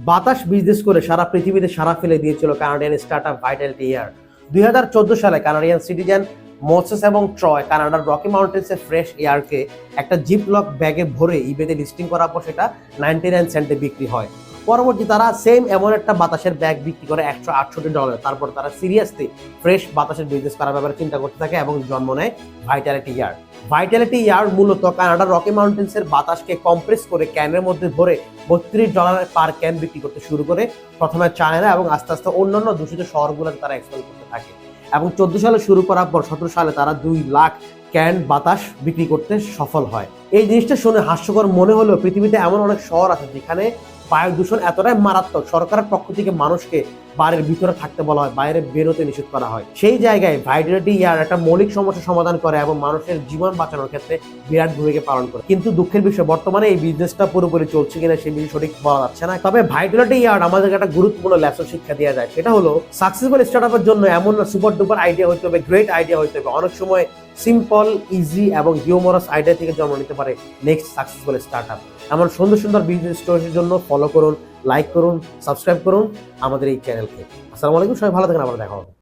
বাতাস বিজনেস করে সারা পৃথিবীতে সারা ফেলে দিয়েছিল কানাডিয়ান স্টার্টআপ ভাইটালিটি এয়ার। 2014 সালে কানাডিয়ান সিটিজেন মোসেস এবং ট্রয় কানাডার রকি মাউন্টেন্সের ফ্রেশ এয়ারকে একটা জিপলক ব্যাগে ভরে ইবেতে লিস্টিং করার পর সেটা 99 সেন্টে বিক্রি হয়। পরবর্তী তারা সেম এমন একটা বাতাসের ব্যাগ বিক্রি করে $168। তারপর তারা সিরিয়াসলি ফ্রেশ বাতাসের বিজনেস করার ব্যাপারে চিন্তা করতে থাকে এবং জন্ম নেয় ভাইটালিটি এয়ার। ভাইটালিটি এয়ার মূলত কানাডার রকি মাউন্টেন্সের বাতাসকে কম্প্রেস করে ক্যানের মধ্যে ভরে $32 পার ক্যান বিক্রি করতে শুরু করে। প্রথমে চায়না এবং আস্তে আস্তে অন্যান্য দূষিত শহরগুলোতে তারা এক্সপোর্ট করতে থাকে এবং 14 সালে শুরু করার পর 17 সালে তারা 2 লাখ ক্যান বাতাস বিক্রি করতে সফল হয়। এই জিনিসটা শুনে হাস্যকর মনে হলেও পৃথিবীতে এমন অনেক শহর আছে যেখানে বায়ু দূষণ এতটাই মারাত্মক, সরকারের পক্ষ থেকে মানুষকে বাড়ির ভিতরে থাকতে বলা হয়, বাইরে বেরোতে নিষেধ করা হয়। সেই জায়গায় ভাইটালিটি এয়ার একটা মৌলিক সমস্যা সমাধান করে এবং মানুষের জীবন বাঁচানোর ক্ষেত্রে বিরাট ভূমিকা পালন করে। কিন্তু দুঃখের বিষয় বর্তমানে এই বিজনেসটা পুরোপুরি চলছে কিনা সেই বিষয়ে সঠিক বলা যাচ্ছে না। তবে ভাইটালিটি এয়ার আমাদেরকে একটা গুরুত্বপূর্ণ লেসন শিক্ষা দেওয়া যায়, সেটা হলো সাকসেসফুল স্টার্টআপের জন্য এমন সুপার ডুপার আইডিয়া হইতে হবে, গ্রেট আইডিয়া হইতে হবে। অনেক সময় সিম্পল, ইজি এবং হিউমারাস আইডিয়া থেকে জন্ম নিতে পারে নেক্সট সাকসেসফুল স্টার্টআপ। এমন সুন্দর সুন্দর বিজনেস স্টোরির জন্য ফলো করুন, লাইক করুন, সাবস্ক্রাইব করুন আমাদের এই চ্যানেলকে। আসসালামু আলাইকুম, সবাই ভালো থাকেন, আবার দেখা হবে।